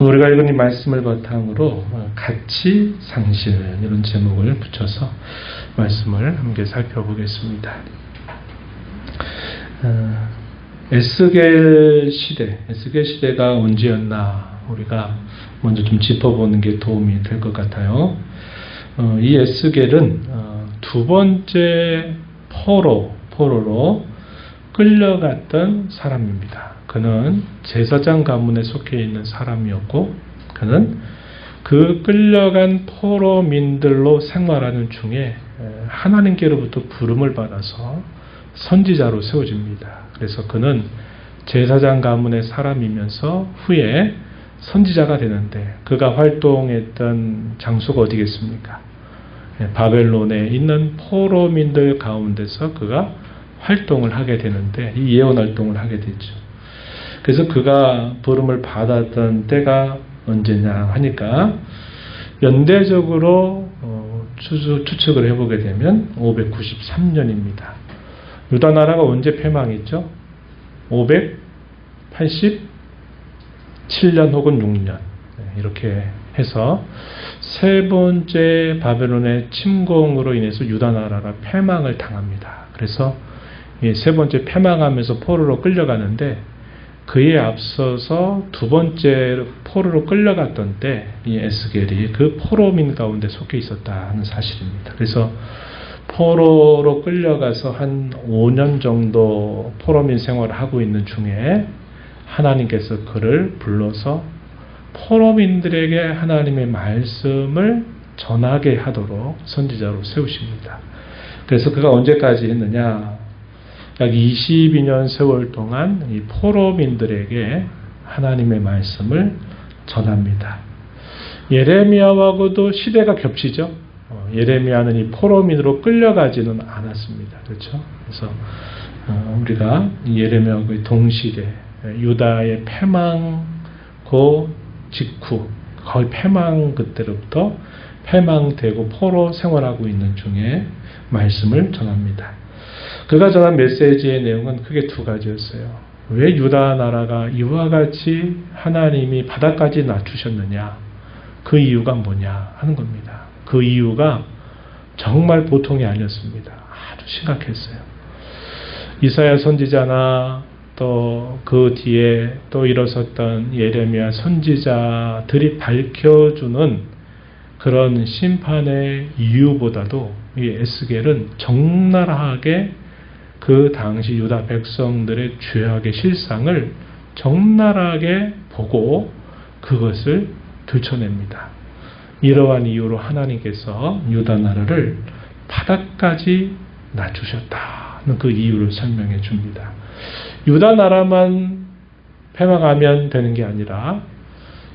우리가 읽은 이 말씀을 바탕으로 가치 상실 이런 제목을 붙여서 말씀을 함께 살펴보겠습니다. 에스겔 시대가 언제였나 우리가 먼저 좀 짚어보는 게 도움이 될 것 같아요. 이 에스겔은 두 번째 포로로 끌려갔던 사람입니다. 그는 제사장 가문에 속해 있는 사람이었고, 그는 그 끌려간 포로민들로 생활하는 중에 하나님께로부터 부름을 받아서 선지자로 세워집니다. 그래서 그는 제사장 가문의 사람이면서 후에 선지자가 되는데, 그가 활동했던 장소가 어디겠습니까? 바벨론에 있는 포로민들 가운데서 그가 활동을 하게 되는데, 이 예언 활동을 하게 되죠. 그래서 그가 부름을 받았던 때가 언제냐 하니까 연대적으로 추측을 해보게 되면 593년입니다. 유다 나라가 언제 패망했죠? 587년 혹은 6년 이렇게 해서 세 번째 바벨론의 침공으로 인해서 유다 나라가 패망을 당합니다. 그래서 이 세 번째 패망하면서 포로로 끌려가는데, 그에 앞서서 두 번째 포로로 끌려갔던 때 이 에스겔이 그 포로민 가운데 속해 있었다 하는 사실입니다. 그래서 포로로 끌려가서 한 5년 정도 포로민 생활을 하고 있는 중에 하나님께서 그를 불러서 포로민들에게 하나님의 말씀을 전하게 하도록 선지자로 세우십니다. 그래서 그가 언제까지 했느냐? 약 22년 세월 동안 이 포로민들에게 하나님의 말씀을 전합니다. 예레미야하고도 시대가 겹치죠. 예레미야는 이 포로민으로 끌려가지는 않았습니다. 그렇죠? 그래서 우리가 예레미야하고의 동시대, 유다의 패망 직후, 거의 패망 그때로부터 패망되고 포로 생활하고 있는 중에 말씀을 전합니다. 그가 전한 메시지의 내용은 크게 두 가지였어요. 왜 유다 나라가 이와 같이 하나님이 바닥까지 낮추셨느냐? 그 이유가 뭐냐 하는 겁니다. 그 이유가 정말 보통이 아니었습니다. 아주 심각했어요. 이사야 선지자나 또 그 뒤에 또 일어섰던 예레미야 선지자들이 밝혀주는 그런 심판의 이유보다도 이 에스겔은 적나라하게 그 당시 유다 백성들의 죄악의 실상을 적나라하게 보고 그것을 들춰냅니다. 이러한 이유로 하나님께서 유다 나라를 바닥까지 낮추셨다는 그 이유를 설명해 줍니다. 유다 나라만 패망하면 되는 게 아니라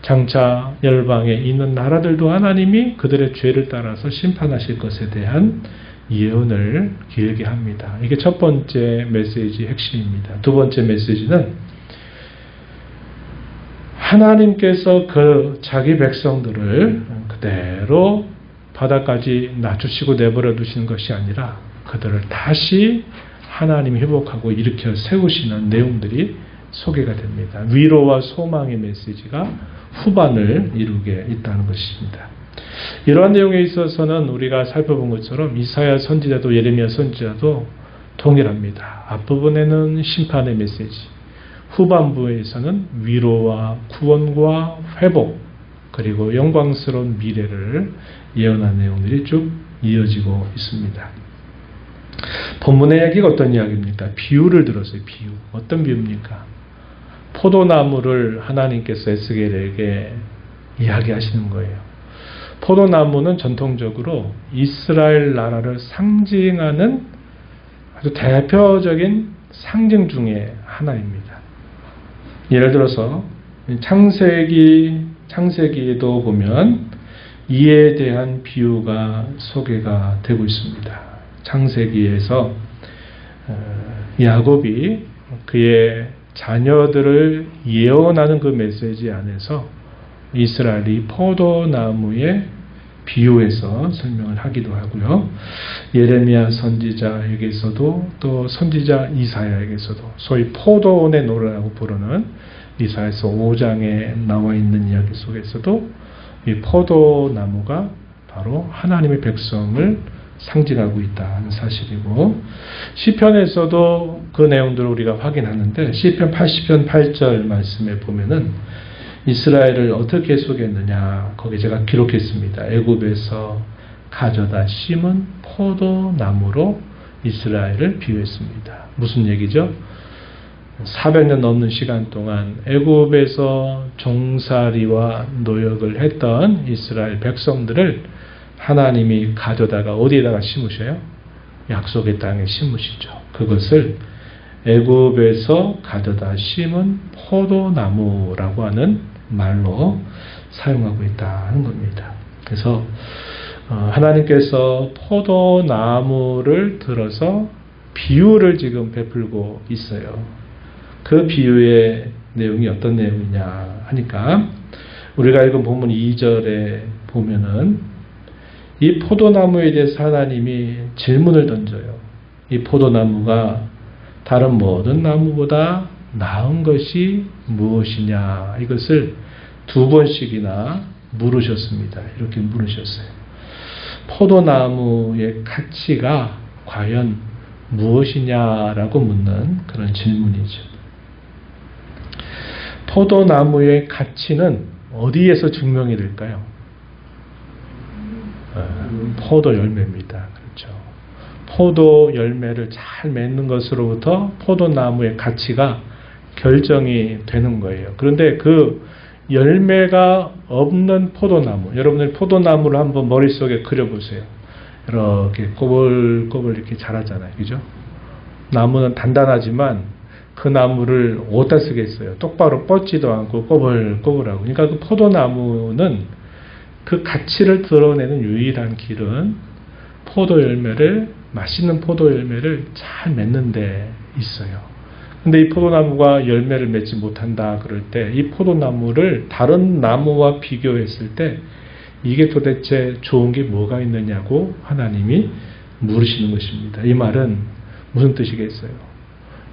장차 열방에 있는 나라들도 하나님이 그들의 죄를 따라서 심판하실 것에 대한 예언을 길게 합니다. 이게 첫 번째 메시지의 핵심입니다. 두 번째 메시지는 하나님께서 그 자기 백성들을 그대로 바닥까지 낮추시고 내버려 두시는 것이 아니라 그들을 다시 하나님이 회복하고 일으켜 세우시는 내용들이 소개가 됩니다. 위로와 소망의 메시지가 후반을 이루게 있다는 것입니다. 이러한 내용에 있어서는 우리가 살펴본 것처럼 이사야 선지자도 예레미야 선지자도 동일합니다. 앞부분에는 심판의 메시지, 후반부에서는 위로와 구원과 회복, 그리고 영광스러운 미래를 예언한 내용들이 쭉 이어지고 있습니다. 본문의 이야기가 어떤 이야기입니까? 비유를 들었어요. 비유. 어떤 비유입니까? 포도나무를 하나님께서 에스겔에게 이야기하시는 거예요. 포도나무는 전통적으로 이스라엘 나라를 상징하는 아주 대표적인 상징 중에 하나입니다. 예를 들어서 창세기에도 보면 이에 대한 비유가 소개가 되고 있습니다. 창세기에서 야곱이 그의 자녀들을 예언하는 그 메시지 안에서 이스라엘이 포도나무의 비유해서 설명을 하기도 하고요. 예레미야 선지자에게서도 또 선지자 이사야에게서도 소위 포도원의 노래라고 부르는 이사야서 5장에 나와 있는 이야기 속에서도 이 포도나무가 바로 하나님의 백성을 상징하고 있다는 사실이고, 시편에서도 그 내용들을 우리가 확인하는데, 시편 80편 8절 말씀에 보면은 이스라엘을 어떻게 소개했느냐, 거기 제가 기록했습니다. 애굽에서 가져다 심은 포도나무로 이스라엘을 비유했습니다. 무슨 얘기죠? 400년 넘는 시간 동안 애굽에서 종살이와 노역을 했던 이스라엘 백성들을 하나님이 가져다가 어디에다가 심으셔요? 약속의 땅에 심으시죠. 그것을 애굽에서 가져다 심은 포도나무라고 하는 말로 사용하고 있다는 겁니다. 그래서 하나님께서 포도나무를 들어서 비유를 지금 베풀고 있어요. 그 비유의 내용이 어떤 내용이냐 하니까, 우리가 읽은 본문 2절에 보면은 이 포도나무에 대해서 하나님이 질문을 던져요. 이 포도나무가 다른 모든 나무보다 나은 것이 무엇이냐, 이것을 2번씩이나 물으셨습니다. 이렇게 물으셨어요. 포도나무의 가치가 과연 무엇이냐라고 묻는 그런 질문이죠. 포도나무의 가치는 어디에서 증명이 될까요? 포도 열매입니다. 그렇죠. 포도 열매를 잘 맺는 것으로부터 포도나무의 가치가 결정이 되는 거예요. 그런데 그 열매가 없는 포도나무, 여러분들 포도나무를 한번 머릿속에 그려보세요. 이렇게 꼬불꼬불 이렇게 자라잖아요. 그죠? 나무는 단단하지만 그 나무를 어디다 쓰겠어요? 똑바로 뻗지도 않고 꼬불꼬불하고. 그러니까 그 포도나무는 그 가치를 드러내는 유일한 길은 포도 열매를, 맛있는 포도 열매를 잘 맺는 데 있어요. 근데 이 포도나무가 열매를 맺지 못한다 그럴 때, 이 포도나무를 다른 나무와 비교했을 때 이게 도대체 좋은 게 뭐가 있느냐고 하나님이 물으시는 것입니다. 이 말은 무슨 뜻이겠어요?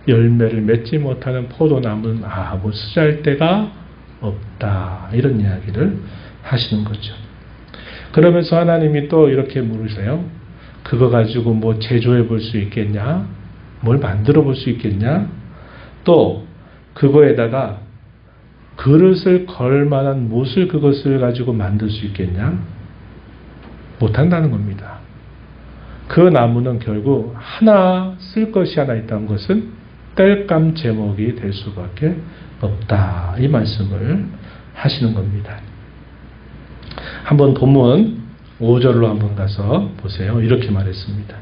열매를 맺지 못하는 포도나무는 아무 쓰잘데가 없다, 이런 이야기를 하시는 거죠. 그러면서 하나님이 또 이렇게 물으세요. 그거 가지고 뭐 제조해 볼 수 있겠냐? 뭘 만들어 볼 수 있겠냐? 또 그거에다가 그릇을 걸 만한 못을 그것을 가지고 만들 수 있겠냐? 못한다는 겁니다. 그 나무는 결국 하나 쓸 것이 하나 있다는 것은 땔감 제목이 될 수밖에 없다, 이 말씀을 하시는 겁니다. 한번 본문 5절로 한번 가서 보세요. 이렇게 말했습니다.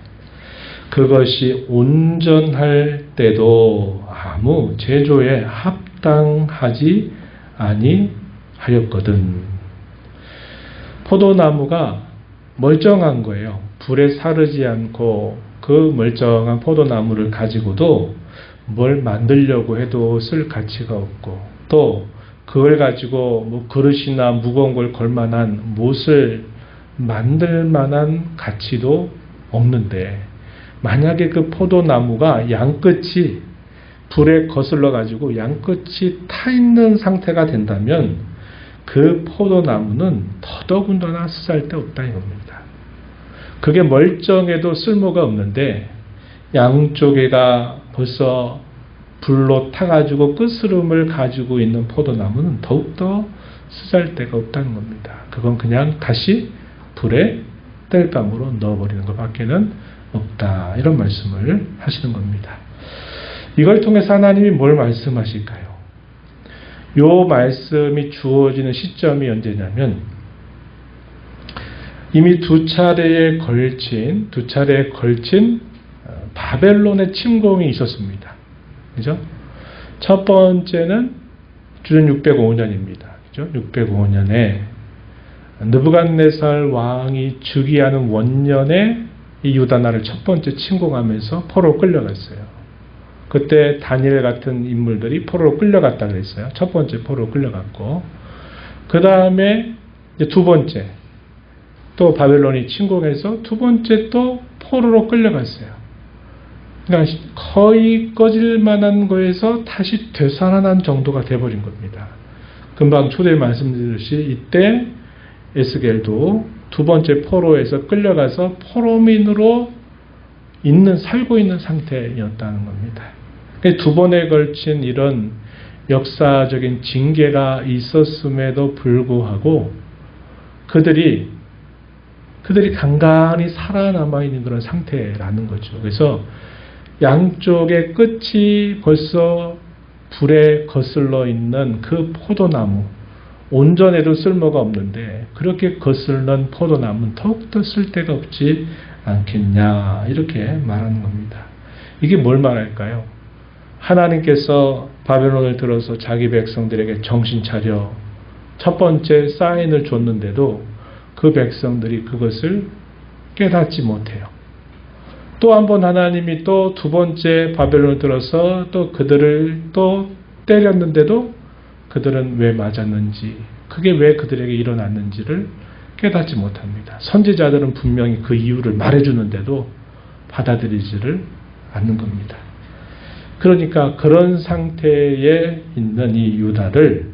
그것이 온전할 때도 아무 제조에 합당하지 아니하였거든. 포도나무가 멀쩡한 거예요. 불에 사르지 않고 그 멀쩡한 포도나무를 가지고도 뭘 만들려고 해도 쓸 가치가 없고, 또 그걸 가지고 뭐 그릇이나 무거운 걸 걸 만한 못을 만들 만한 가치도 없는데, 만약에 그 포도나무가 양끝이 불에 거슬러 가지고 양끝이 타 있는 상태가 된다면 그 포도나무는 더더군다나 쓰잘데없다는 겁니다. 그게 멀쩡해도 쓸모가 없는데 양쪽에가 벌써 불로 타가지고 끝스름을 가지고 있는 포도나무는 더욱더 쓰잘데가 없다는 겁니다. 그건 그냥 다시 불에 땔감으로 넣어버리는 것밖에는 없다, 이런 말씀을 하시는 겁니다. 이걸 통해서 하나님이 뭘 말씀하실까요? 요 말씀이 주어지는 시점이 언제냐면 이미 두 차례에 걸친 바벨론의 침공이 있었습니다. 그죠? 첫 번째는 주전 605년입니다. 그죠? 605년에 느부갓네살 왕이 즉위하는 원년에 이 유다나를 첫 번째 침공하면서 포로로 끌려갔어요. 그때 다니엘 같은 인물들이 포로로 끌려갔다 그랬어요. 첫 번째 포로로 끌려갔고, 그 다음에 두 번째 또 바벨론이 침공해서 두 번째 또 포로로 끌려갔어요. 그러니까 거의 꺼질 만한 거에서 다시 되살아난 정도가 돼버린 겁니다. 금방 초대에 말씀드렸듯이 이때 에스겔도 두 번째 포로에서 끌려가서 포로민으로 살고 있는 상태였다는 겁니다. 두 번에 걸친 이런 역사적인 징계가 있었음에도 불구하고 그들이 간간히 살아남아 있는 그런 상태라는 거죠. 그래서 양쪽의 끝이 벌써 불에 거슬러 있는 그 포도나무, 온전해도 쓸모가 없는데 그렇게 거슬러 포도나무는 더욱더 쓸데가 없지 않겠냐, 이렇게 말하는 겁니다. 이게 뭘 말할까요? 하나님께서 바벨론을 들어서 자기 백성들에게 정신 차려 첫 번째 사인을 줬는데도 그 백성들이 그것을 깨닫지 못해요. 또 한 번 하나님이 또 두 번째 바벨론을 들어서 또 그들을 또 때렸는데도 그들은 왜 맞았는지, 그게 왜 그들에게 일어났는지를 깨닫지 못합니다. 선지자들은 분명히 그 이유를 말해주는데도 받아들이지를 않는 겁니다. 그러니까 그런 상태에 있는 이 유다를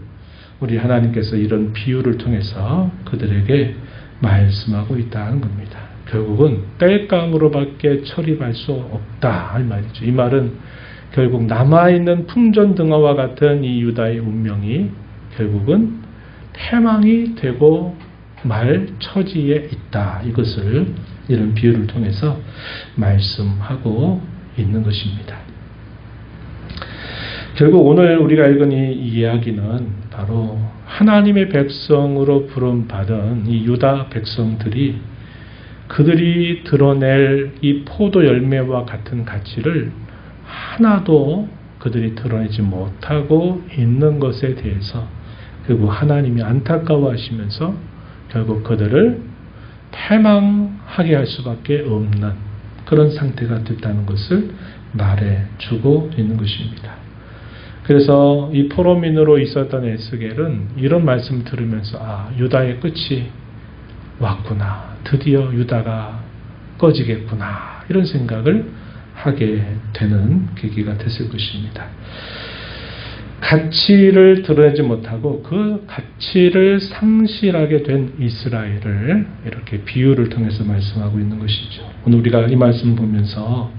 우리 하나님께서 이런 비유를 통해서 그들에게 말씀하고 있다는 겁니다. 결국은 땔감으로밖에 처리할 수 없다 할 말이죠. 이 말은 결국 남아있는 풍전등화와 같은 이 유다의 운명이 결국은 패망이 되고 말 처지에 있다. 이것을 이런 비유를 통해서 말씀하고 있는 것입니다. 결국 오늘 우리가 읽은 이 이야기는 바로 하나님의 백성으로 부름받은 이 유다 백성들이 그들이 드러낼 이 포도 열매와 같은 가치를 하나도 그들이 드러내지 못하고 있는 것에 대해서 결국 하나님이 안타까워하시면서 결국 그들을 패망하게 할 수밖에 없는 그런 상태가 됐다는 것을 말해주고 있는 것입니다. 그래서 이 포로민으로 있었던 에스겔은 이런 말씀을 들으면서 유다의 끝이 왔구나. 드디어 유다가 꺼지겠구나. 이런 생각을 하게 되는 계기가 됐을 것입니다. 가치를 드러내지 못하고 그 가치를 상실하게 된 이스라엘을 이렇게 비유를 통해서 말씀하고 있는 것이죠. 오늘 우리가 이 말씀을 보면서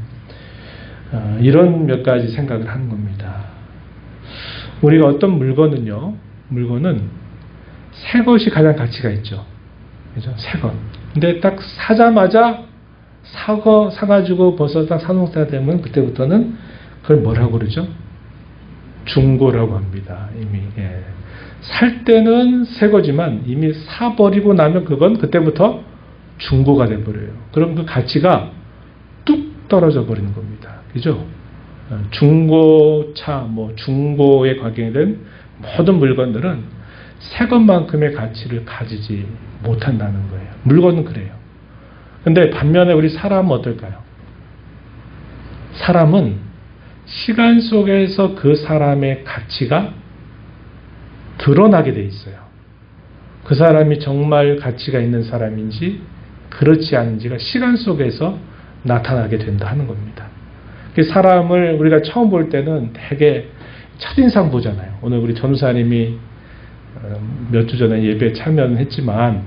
이런 몇 가지 생각을 하는 겁니다. 우리가 어떤 물건은 새 것이 가장 가치가 있죠. 그죠? 새 것. 근데 딱 사자마자 사가지고 벌써 딱 사놓다 되면 그때부터는 그걸 뭐라고 그러죠? 중고라고 합니다. 이미. 살 때는 새 거지만 이미 사버리고 나면 그건 그때부터 중고가 돼버려요. 그럼 그 가치가 뚝 떨어져 버리는 겁니다. 그죠? 중고차, 중고에 관계된 모든 물건들은 새 것만큼의 가치를 가지지 못한다는 거예요. 물건은 그래요. 근데 반면에 우리 사람은 어떨까요? 사람은 시간 속에서 그 사람의 가치가 드러나게 돼 있어요. 그 사람이 정말 가치가 있는 사람인지 그렇지 않은지가 시간 속에서 나타나게 된다 하는 겁니다. 사람을 우리가 처음 볼 때는 되게 첫인상 보잖아요. 오늘 우리 전우사님이 몇 주 전에 예배에 참여했지만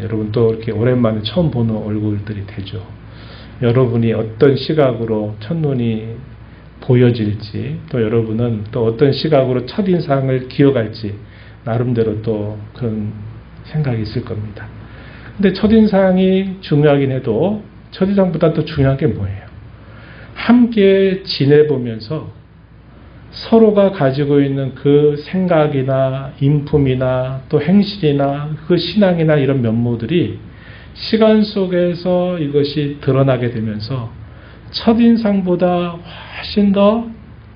여러분 또 이렇게 오랜만에 처음 보는 얼굴들이 되죠. 여러분이 어떤 시각으로 첫눈이 보여질지, 또 여러분은 또 어떤 시각으로 첫인상을 기억할지 나름대로 또 그런 생각이 있을 겁니다. 근데 첫인상이 중요하긴 해도 첫인상보다 더 중요한 게 뭐예요? 함께 지내보면서 서로가 가지고 있는 그 생각이나 인품이나 또 행실이나 그 신앙이나 이런 면모들이 시간 속에서 이것이 드러나게 되면서 첫인상보다 훨씬 더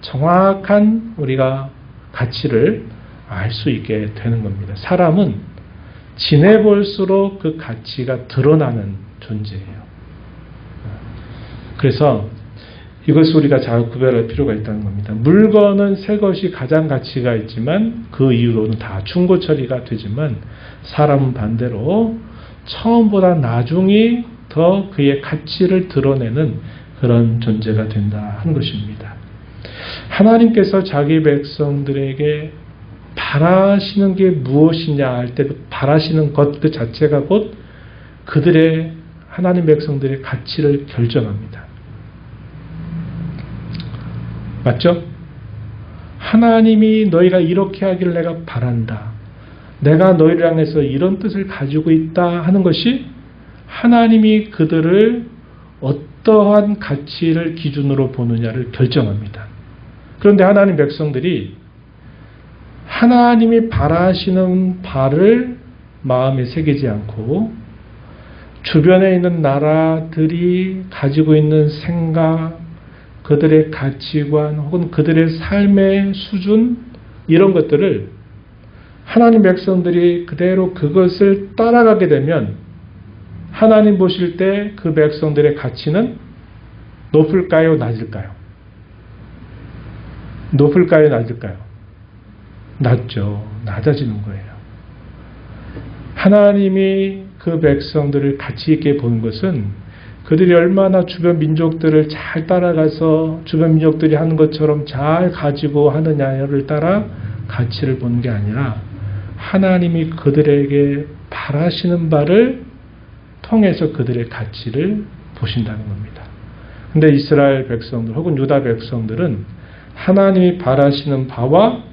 정확한 우리가 가치를 알 수 있게 되는 겁니다. 사람은 지내볼수록 그 가치가 드러나는 존재예요. 그래서 이것을 우리가 잘 구별할 필요가 있다는 겁니다. 물건은 새 것이 가장 가치가 있지만 그 이후로는 다 중고 처리가 되지만 사람은 반대로 처음보다 나중이 더 그의 가치를 드러내는 그런 존재가 된다 하는 것입니다. 하나님께서 자기 백성들에게 바라시는 게 무엇이냐 할 때 바라시는 것 그 자체가 곧 그들의 하나님 백성들의 가치를 결정합니다. 맞죠? 하나님이 너희가 이렇게 하기를 내가 바란다. 내가 너희를 향해서 이런 뜻을 가지고 있다 하는 것이 하나님이 그들을 어떠한 가치를 기준으로 보느냐를 결정합니다. 그런데 하나님 백성들이 하나님이 바라시는 바를 마음에 새기지 않고 주변에 있는 나라들이 가지고 있는 생각, 그들의 가치관 혹은 그들의 삶의 수준 이런 것들을 하나님 백성들이 그대로 그것을 따라가게 되면 하나님 보실 때 그 백성들의 가치는 높을까요? 낮을까요? 높을까요? 낮을까요? 낮죠. 낮아지는 거예요. 하나님이 그 백성들을 가치 있게 보는 것은 그들이 얼마나 주변 민족들을 잘 따라가서 주변 민족들이 하는 것처럼 잘 가지고 하느냐를 따라 가치를 보는 게 아니라 하나님이 그들에게 바라시는 바를 통해서 그들의 가치를 보신다는 겁니다. 근데 이스라엘 백성들 혹은 유다 백성들은 하나님이 바라시는 바와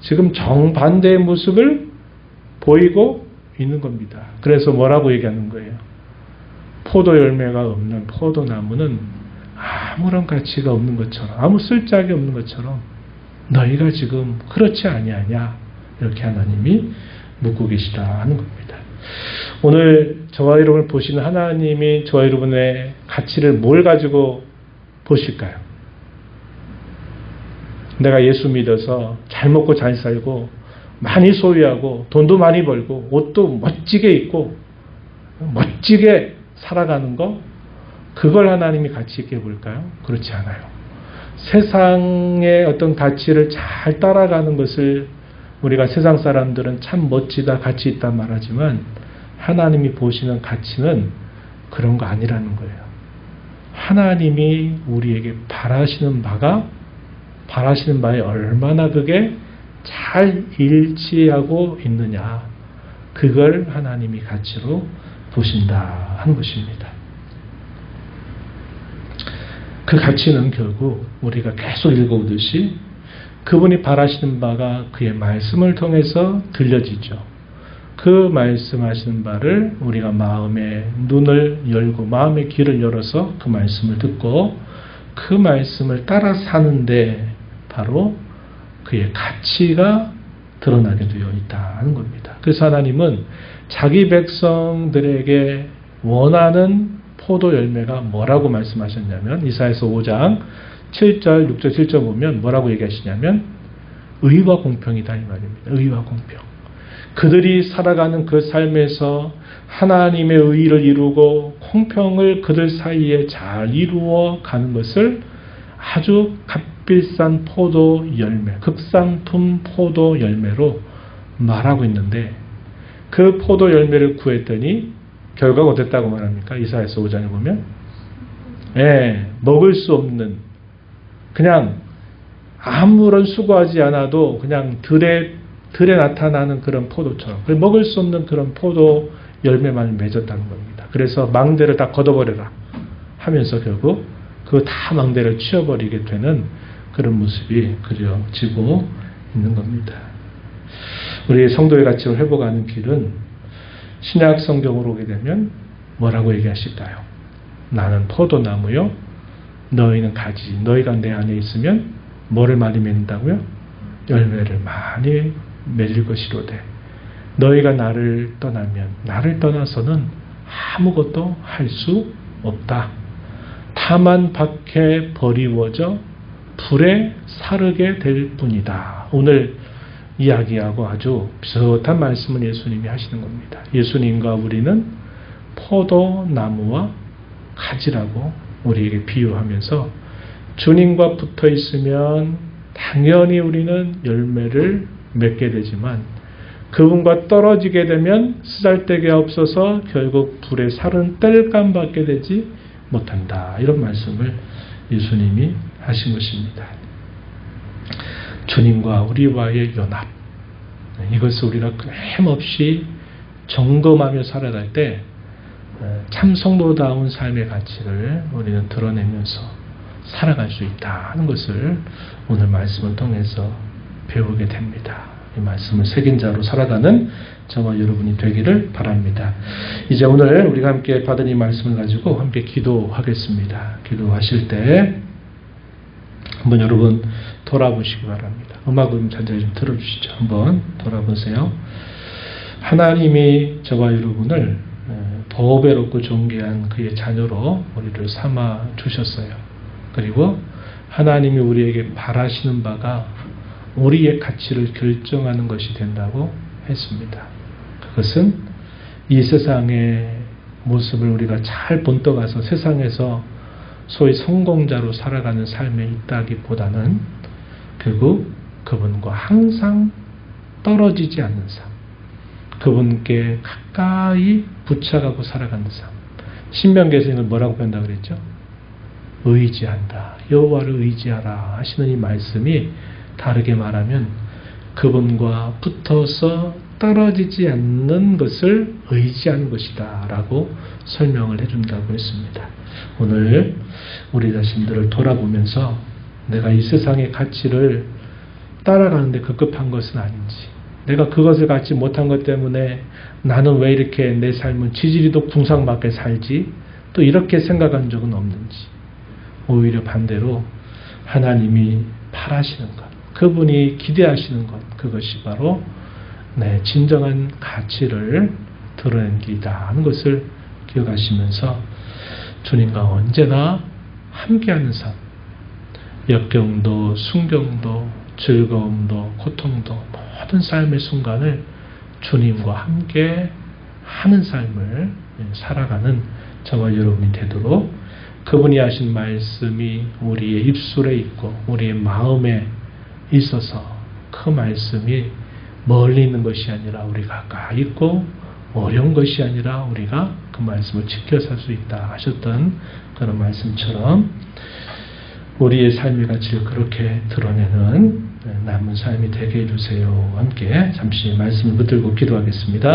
지금 정반대의 모습을 보이고 있는 겁니다. 그래서 뭐라고 얘기하는 거예요? 포도 열매가 없는 포도나무는 아무런 가치가 없는 것처럼 아무 쓸데기 없는 것처럼 너희가 지금 그렇지 아니하냐 이렇게 하나님이 묻고 계시다 하는 겁니다. 오늘 저와 여러분을 보시는 하나님이 저와 여러분의 가치를 뭘 가지고 보실까요? 내가 예수 믿어서 잘 먹고 잘 살고 많이 소유하고 돈도 많이 벌고 옷도 멋지게 입고 멋지게 살아가는 거 그걸 하나님이 가치 있게 볼까요? 그렇지 않아요. 세상의 어떤 가치를 잘 따라가는 것을 우리가 세상 사람들은 참 멋지다 가치 있다 말하지만 하나님이 보시는 가치는 그런 거 아니라는 거예요. 하나님이 우리에게 바라시는 바에 얼마나 그게 잘 일치하고 있느냐 그걸 하나님이 가치로 보신다 하는 것입니다. 그 가치는 결국 우리가 계속 읽어오듯이 그분이 바라시는 바가 그의 말씀을 통해서 들려지죠. 그 말씀하시는 바를 우리가 마음의 눈을 열고 마음의 귀를 열어서 그 말씀을 듣고 그 말씀을 따라 사는데 바로 그의 가치가 드러나게 되어 있다 하는 겁니다. 그래서 하나님은 자기 백성들에게 원하는 포도 열매가 뭐라고 말씀하셨냐면 이사야서 5장 7절, 6절, 7절 보면 뭐라고 얘기하시냐면 의와 공평이다 이 말입니다. 의와 공평. 그들이 살아가는 그 삶에서 하나님의 의를 이루고 공평을 그들 사이에 잘 이루어 가는 것을 아주 값비싼 포도 열매, 극상품 포도 열매로 말하고 있는데 그 포도 열매를 구했더니 결과가 어땠다고 말합니까? 이사야서 5장에 보면 먹을 수 없는 그냥 아무런 수고하지 않아도 그냥 들에 나타나는 그런 포도처럼 먹을 수 없는 그런 포도 열매만 맺었다는 겁니다. 그래서 망대를 다 걷어버려라 하면서 결국 그 다 망대를 치워버리게 되는 그런 모습이 그려지고 있는 겁니다. 우리 성도의 가치를 회복하는 길은 신약 성경으로 오게 되면 뭐라고 얘기하실까요? 나는 포도나무요 너희는 가지. 너희가 내 안에 있으면 뭐를 많이 맺는다고요? 열매를 많이 맺을 것이로되 너희가 나를 떠나면 나를 떠나서는 아무것도 할 수 없다. 다만 밖에 버리워져 불에 사르게 될 뿐이다. 오늘 이야기하고 아주 비슷한 말씀을 예수님이 하시는 겁니다. 예수님과 우리는 포도나무와 가지라고 우리에게 비유하면서 주님과 붙어 있으면 당연히 우리는 열매를 맺게 되지만 그분과 떨어지게 되면 쓰잘데기 없어서 결국 불에 사른 땔감 받게 되지 못한다. 이런 말씀을 예수님이 하신 것입니다. 주님과 우리와의 연합, 이것을 우리가 끊임없이 점검하며 살아갈 때 참 성도다운 삶의 가치를 우리는 드러내면서 살아갈 수 있다 하는 것을 오늘 말씀을 통해서 배우게 됩니다. 이 말씀을 새긴 자로 살아가는 저와 여러분이 되기를 바랍니다. 이제 오늘 우리가 함께 받은 이 말씀을 가지고 함께 기도하겠습니다. 기도하실 때 한번 여러분 돌아보시기 바랍니다. 음악을 잔잔히 좀 틀어주시죠. 한번 돌아보세요. 하나님이 저와 여러분을 보배롭고 존귀한 그의 자녀로 우리를 삼아 주셨어요. 그리고 하나님이 우리에게 바라시는 바가 우리의 가치를 결정하는 것이 된다고 했습니다. 그것은 이 세상의 모습을 우리가 잘 본떠가서 세상에서 소위 성공자로 살아가는 삶에 있다기보다는 결국 그분과 항상 떨어지지 않는 삶, 그분께 가까이 붙여가고 살아가는 삶. 신명기에서는 뭐라고 표현한다고 그랬죠? 의지한다. 여호와를 의지하라 하시는 이 말씀이 다르게 말하면 그분과 붙어서 떨어지지 않는 것을 의지하는 것이다 라고 설명을 해준다고 했습니다. 오늘 우리 자신들을 돌아보면서 내가 이 세상의 가치를 따라가는데 급급한 것은 아닌지, 내가 그것을 갖지 못한 것 때문에 나는 왜 이렇게 내 삶은 지지리도 궁상맞게 살지, 또 이렇게 생각한 적은 없는지, 오히려 반대로 하나님이 바라시는 것, 그분이 기대하시는 것, 그것이 바로 내 진정한 가치를 드러낸 길이다 하는 것을 기억하시면서 주님과 언제나 함께하는 삶, 역경도 순경도 즐거움도 고통도 모든 삶의 순간을 주님과 함께 하는 삶을 살아가는 저와 여러분이 되도록 그분이 하신 말씀이 우리의 입술에 있고 우리의 마음에 있어서 그 말씀이 멀리 있는 것이 아니라 우리가 가까이 있고 어려운 것이 아니라 우리가 그 말씀을 지켜 살 수 있다 하셨던 그런 말씀처럼 우리의 삶의 가치를 그렇게 드러내는 남은 삶이 되게 해주세요. 함께 잠시 말씀을 붙들고 기도하겠습니다.